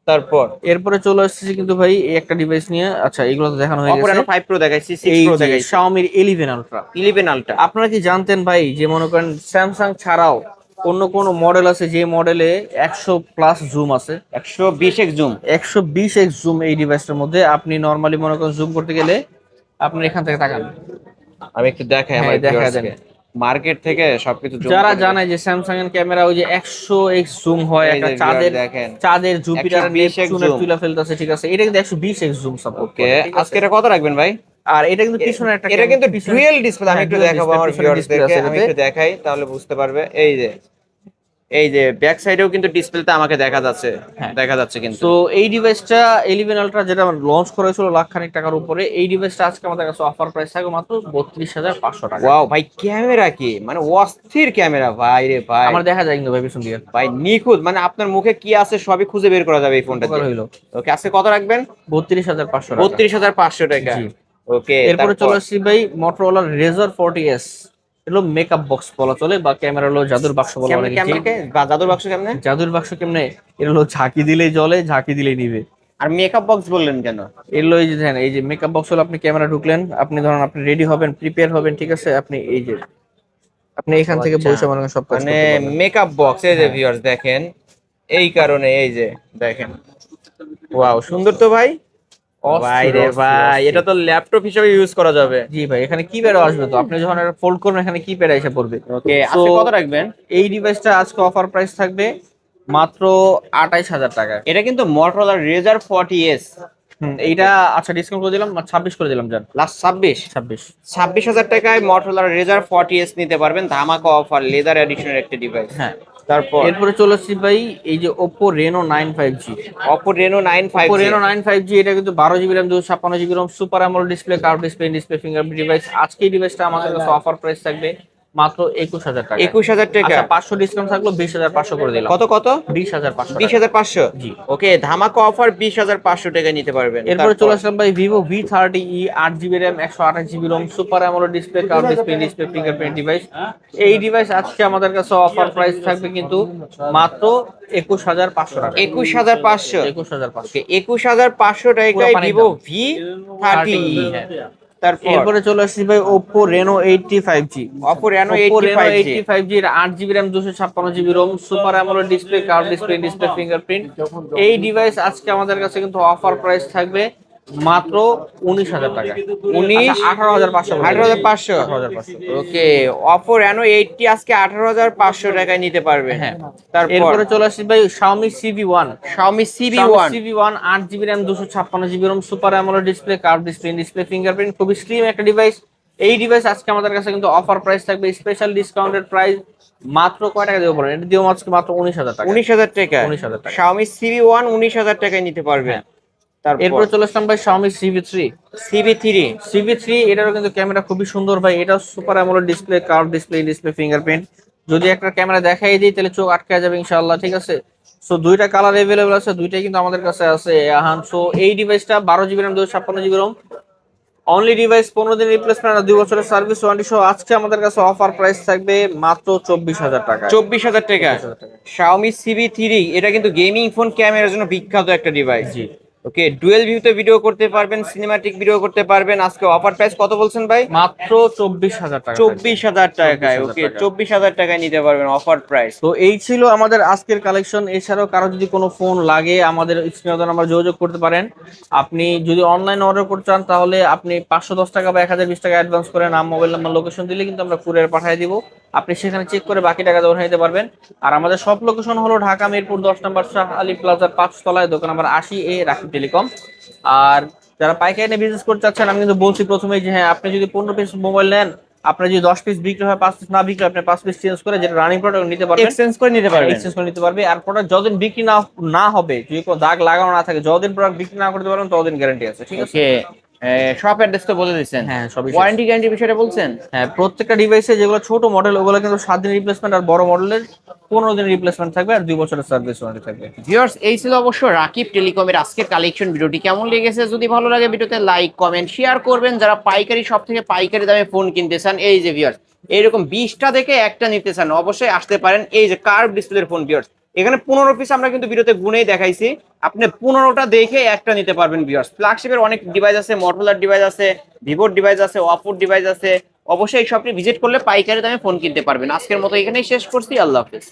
Speaker 1: তারপর
Speaker 2: এরপরে চলে আসছে কিন্তু ভাই এই একটা ডিভাইস নিয়ে। আচ্ছা, এগুলো তো দেখানো হয়ে
Speaker 1: অপর
Speaker 2: গেছে।
Speaker 1: 5 প্রো দেখাইছি, 6
Speaker 2: এই
Speaker 1: প্রো
Speaker 2: যে
Speaker 1: দেখাইছি,
Speaker 2: Xiaomi 11 Ultra।
Speaker 1: 11 Ultra।
Speaker 2: আপনারা কি জানতেন ভাই যে মনে করেন স্যামসাং ছাড়াও অন্য কোন মডেল আছে যে মডেলে 100+ জুম আছে?
Speaker 1: 120x zoom.
Speaker 2: 120x জুম এই ডিভাইসটার মধ্যে। আপনি নরমালি মনে করেন জুম করতে গেলে আপনার এখান থেকে তাকান।
Speaker 1: আমি একটু দেখাই
Speaker 2: হ্যাঁ,
Speaker 1: আমার
Speaker 2: দেখা
Speaker 1: ভিউয়ার্সকে।
Speaker 2: দেন।
Speaker 1: মার্কেট থেকে সবকিছু zoom
Speaker 2: যারা
Speaker 1: করে
Speaker 2: জানে যে স্যামসাং এর ক্যামেরা ওই যে 100x জুম হয়,
Speaker 1: এই
Speaker 2: একটা
Speaker 1: যে
Speaker 2: চাঁদের
Speaker 1: viewers দেখেন
Speaker 2: চাঁদের জুপিটার
Speaker 1: 120x
Speaker 2: নেপচুনের
Speaker 1: zoom।
Speaker 2: তুলে ফেলতেছে, ঠিক আছে, এটা কিন্তু 120x জুম সাপোর্ট
Speaker 1: ওকে,
Speaker 2: করে, ঠিক আছে।
Speaker 1: আজকে এটা কত রাখবেন ভাই?
Speaker 2: আর এটা কিন্তু পিছনে একটা
Speaker 1: এটা কিন্তু
Speaker 2: পিছনে,
Speaker 1: ডুয়েল ডিসপ্লে, আমি
Speaker 2: হ্যাঁ
Speaker 1: একটু
Speaker 2: ডুয়াল
Speaker 1: দেখাবো
Speaker 2: ডিসপ্লে,
Speaker 1: আমার
Speaker 2: পিছনে ডিসপ্লে
Speaker 1: ভিউয়ার্সদেরকে,
Speaker 2: আছে
Speaker 1: আমি
Speaker 2: এটাতে।
Speaker 1: একটু দেখাই তাহলে বুঝতে পারবে। এই যে ব্যাক সাইডেও কিন্তু ডিসপ্লেতে আমাকে দেখা যাচ্ছে,
Speaker 2: হ্যাঁ,
Speaker 1: দেখা যাচ্ছে কিন্তু।
Speaker 2: তো এই ডিভাইসটা 11 আলট্রা যেটা লঞ্চ করেছিল লাখ খানিক টাকার উপরে, এই ডিভাইসটা আজকে আমাদের কাছে অফার প্রাইস থাকবে মাত্র 32,500 টাকা।
Speaker 1: ওয়াও ভাই, ক্যামেরা কি মানে অস্থির ক্যামেরা ভাই রে ভাই।
Speaker 2: আমার দেখা যায় কিন্তু ভাই পিছন দিয়ে
Speaker 1: ভাই নিখুঁত, মানে আপনার মুখে কি আছে সবই খুঁজে বের করা যাবে এই ফোনটা
Speaker 2: উপকার
Speaker 1: দিয়ে।
Speaker 2: হইলো।
Speaker 1: ওকে, আজকে কত রাখবেন?
Speaker 2: 32,500 টাকা।
Speaker 1: 32,500 টাকা।
Speaker 2: জি।
Speaker 1: ওকে,
Speaker 2: এরপরে চলে আসছি ভাই মোটরোলা রেজর 40s। এগুলো মেকআপ বক্স বলা চলে, বা ক্যামেরা হলো জাদুর বাক্স বলা
Speaker 1: কেমনে
Speaker 2: অনেকে।
Speaker 1: কেমনে জাদুর বাক্স কেমনে?
Speaker 2: জাদুর বাক্স কেমনে, এটা হলো ঝাঁকি দিলেই জ্বলে, ঝাঁকি দিলেই নিবে।
Speaker 1: আর মেকআপ বক্স বললেন কেন?
Speaker 2: এগুলো এই যে দেখেন, এই যে মেকআপ বক্স হলো, আপনি ক্যামেরা ঢুকলেন, আপনি ধরুন আপনি রেডি হবেন, প্রিপেয়ার হবেন, ঠিক আছে, আপনি এই যে আপনি
Speaker 1: ও
Speaker 2: এখান থেকে
Speaker 1: আচ্ছা,
Speaker 2: বসে মনে করেন সব কাজ
Speaker 1: মানে
Speaker 2: করতে পারবেন।
Speaker 1: মেকআপ বক্স, এই যে
Speaker 2: হ্যাঁ।
Speaker 1: ভিউয়ার্স দেখেন, এই কারণে এই যে দেখেন, ওয়াও সুন্দর তো ভাই। ভাই
Speaker 2: অস্থির
Speaker 1: রে
Speaker 2: অস্থির
Speaker 1: ভাই,
Speaker 2: অস্থির।
Speaker 1: এটা তো ল্যাপটপ হিসেবে ইউজ করা যাবে।
Speaker 2: জি ভাই, এখানে কিপ্যাডও আসবে, তো আপনি যখন এটা ফোল্ড করবেন এখানে কিপ্যাড এসে পড়বে।
Speaker 1: ওকে,
Speaker 2: সো
Speaker 1: আজকে কত রাখবেন?
Speaker 2: এই ডিভাইসটা আজকে অফার প্রাইস থাকবে মাত্র 28,000 টাকায়।
Speaker 1: এটা কিন্তু Motorola Razr 40s।
Speaker 2: এইটা আচ্ছা ডিসকাউন্ট করে দিলাম, 26 করে দিলাম, জান
Speaker 1: লাস্ট 26।
Speaker 2: 26।
Speaker 1: 26,000 টাকায় Motorola Razr 40s নিতে পারবেন, ধামাকা অফার, লেদার এডিশনের একটা ডিভাইস।
Speaker 2: হ্যাঁ,
Speaker 1: তারপর
Speaker 2: এরপরে চলে আসছি ভাই এই যে Oppo Reno 9 5G।
Speaker 1: Oppo Reno 9
Speaker 2: Oppo
Speaker 1: 5G।
Speaker 2: Reno 9 5G এটা কিন্তু 12 GB RAM 256 GB Rome, super AMOLED display, curve display, display fingerprint device. আজকে এই ডিভাইসটা আমাদের কাছে অফার প্রাইস থাকবে মাত্র 21,000 টাকা।
Speaker 1: 21,000 টাকা।
Speaker 2: আচ্ছা 500 ডিসকাউন্ট থাকলো, 20,500 করে দিলাম।
Speaker 1: কত কত?
Speaker 2: 20,500 টাকা।
Speaker 1: 20,500।
Speaker 2: জি।
Speaker 1: ওকে, ধামাকা অফার, 20,500 টাকায় নিতে পারবেন।
Speaker 2: এরপরে চলে আসলাম ভাই Vivo V30e, 8 GB RAM, 128 GB Rome, super AMOLED display, curve display, display fingerprint device. এই ডিভাইস আজকে আমাদের কাছে অফার প্রাইস থাকবে কিন্তু মাত্র 21,500 টাকা।
Speaker 1: 21,500।
Speaker 2: 21,500।
Speaker 1: 21,500 টাকায়
Speaker 2: পুরো পানির
Speaker 1: ভিভো
Speaker 2: দাম।
Speaker 1: V30।
Speaker 2: হ্যাঁ।
Speaker 1: তারপর
Speaker 2: এরপরে চলে আসছি ভাই Oppo Reno 80 5G।
Speaker 1: Oppo Reno
Speaker 2: Oppo Reno
Speaker 1: 85G।
Speaker 2: 80 5G এর 8 GB RAM, 256 GB Rome, super AMOLED display, curve display, display fingerprint. এই ডিভাইস আজকে আমাদের কাছে কিন্তু অফার প্রাইস থাকবে মাত্র 19,000 টাকা।
Speaker 1: 19
Speaker 2: 18,500।
Speaker 1: 18,500।
Speaker 2: 18,500।
Speaker 1: ওকে, Oppo Reno 80 আজকে 18,500 টাকায় নিতে পারবে।
Speaker 2: হ্যাঁ।
Speaker 1: তারপর
Speaker 2: এরপরে চলে আসছি ভাই Xiaomi CV1।
Speaker 1: Xiaomi CV1।
Speaker 2: CV1 8 GB RAM, 256 GB Rome, super AMOLED display, curve display, display fingerprint, খুবই স্লিম একটা ডিভাইস। এই ডিভাইস আজকে আমাদের কাছে কিন্তু অফার প্রাইস থাকবে, স্পেশাল ডিসকাউন্টেড প্রাইস মাত্র কয় টাকা দেবো বলেন, এটা দিও আজকে মাত্র 19,000 টাকা।
Speaker 1: 19,000 টাকা।
Speaker 2: 19,000 টাকা।
Speaker 1: Xiaomi CV1 19,000 টাকায় নিতে পারবেন।
Speaker 2: হ্যাঁ।
Speaker 1: তারপর
Speaker 2: এরপরে চলে আসলাম ভাই Xiaomi CV3।
Speaker 1: CV3।
Speaker 2: CV3 এটারও কিন্তু ক্যামেরা খুবই সুন্দর ভাই, এটা super AMOLED display, curve display, display fingerprint. যদি একটা ক্যামেরা দেখাই দিই তাহলে চোখ আটকে যাবে ইনশাআল্লাহ, ঠিক আছে। সো দুইটা কালার अवेलेबल আছে, দুইটাই কিন্তু আমাদের কাছে আছে। আহান সো এই ডিভাইসটা 12 GB RAM, 256 GB Rome, only device, 15 দিন রিপ্লেসমেন্ট আর 2 বছরের সার্ভিস ওয়ারেন্টি সহ আজকে আমাদের কাছে অফার প্রাইস থাকবে মাত্র 24,000 টাকা।
Speaker 1: 24,000 টাকা।
Speaker 2: 24,000 টাকা।
Speaker 1: Xiaomi CV3, এটা কিন্তু গেমিং ফোন ক্যামেরার জন্য বিখ্যাত একটা ডিভাইস।
Speaker 2: জি।
Speaker 1: ওকে, ডুয়েল ভিউতে ভিডিও করতে পারবেন, সিনেমাটিক ভিডিও করতে পারবেন। আজকে অফার প্রাইস কত বলছেন ভাই?
Speaker 2: মাত্র 24,000 টাকা।
Speaker 1: 24,000 টাকায়।
Speaker 2: 24,000
Speaker 1: ওকে,
Speaker 2: টাকা।
Speaker 1: 24,000 টাকায় নিতে পারবেন অফার প্রাইস।
Speaker 2: তো এই ছিল আমাদের আজকের কালেকশন। এছাড়াও কারো যদি কোনো ফোন লাগে আমাদের স্ক্রিনে নাম্বার যোগাযোগ করতে পারেন। আপনি যদি অনলাইন অর্ডার করতে চান তাহলে আপনি 510 টাকা বা 1020 টাকা অ্যাডভান্স করে নাম, মোবাইল নাম্বার, লোকেশন দিলে কিন্তু আমরা কুরিয়ার পাঠিয়ে দিব। আপনি সেখানে চেক করে বাকি টাকা জমা নিতে পারবেন। আর আমাদের সব লোকেশন হলো ঢাকা মিরপুর 10 নম্বর শাহ আলী প্লাজার 5 তলায়, দোকান নাম্বার 80A, রাকিব টেলিকম। আর যারা পাইকারি নিয়ে বিজনেস করতে চাচ্ছেন, আমি কিন্তু বলছি প্রথমেই যে হ্যাঁ, আপনি যদি 15 পিস মোবাইল নেন, আপনার যদি 10 পিস বিক্রি হয়, 5 পিস না বিক্রি হয়, আপনি 5 পিস চেঞ্জ করে যেটা রানিং প্রোডাক্ট নিতে পারবেন,
Speaker 1: এক্সচেঞ্জ করে নিতে পারবেন।
Speaker 2: এক্সচেঞ্জ করে নিতে পারবে। আর প্রোডাক্ট যতদিন বিক্রি না হবে, যদি কোনো দাগ লাগানো না থাকে, যতদিন প্রোডাক্ট বিক্রি না করতে পারবেন ততদিন গ্যারান্টি আছে, ঠিক আছে।
Speaker 1: ওকে, শপ অ্যাড্রেস তো বলে দিয়েছেন।
Speaker 2: হ্যাঁ, সবই শেষ।
Speaker 1: ওয়ারেন্টি গ্যারান্টি বিষয়টা বলছেন।
Speaker 2: হ্যাঁ, প্রত্যেকটা ডিভাইসে যেগুলো ছোট মডেল ওগুলো কিন্তু 7 দিন রিপ্লেসমেন্ট, আর বড় মডেলের 15 দিন রিপ্লেসমেন্ট থাকবে, আর 2 বছরের সার্ভিস ওয়ারেন্টি থাকবে।
Speaker 1: ভিউয়ার্স, এই ছিল অবশ্য রাকিব টেলিকমের আজকের কালেকশন। ভিডিওটি কেমন লেগেছে যদি ভালো লাগে ভিডিওতে লাইক, কমেন্ট, শেয়ার করবেন। যারা পাইকারি সব থেকে পাইকারি দামে ফোন কিনতে চান, এই যে ভিউয়ার্স এইরকম 20টা দেখে একটা নিতে চান, অবশ্যই আসতে পারেন। এই যে কার্ভ ডিসপ্লের ফোন ভিউয়ার্স, এখানে 15 পিস আমরা কিন্তু ভিডিওতে গুনেই দেখাইছি, আপনি 15টা দেখে একটা নিতে পারবেন ভিউয়ার্স। ফ্ল্যাগশিপের অনেক ডিভাইস আছে, মটোরোলার ডিভাইস আছে, ভিভোর ডিভাইস আছে, অপোর ডিভাইস আছে। অবশ্যই এই শপটি ভিজিট করলে পাইকারি দামে ফোন কিনতে পারবেন। আজকের মতো এখানেই শেষ করছি, আল্লাহ হাফেজ।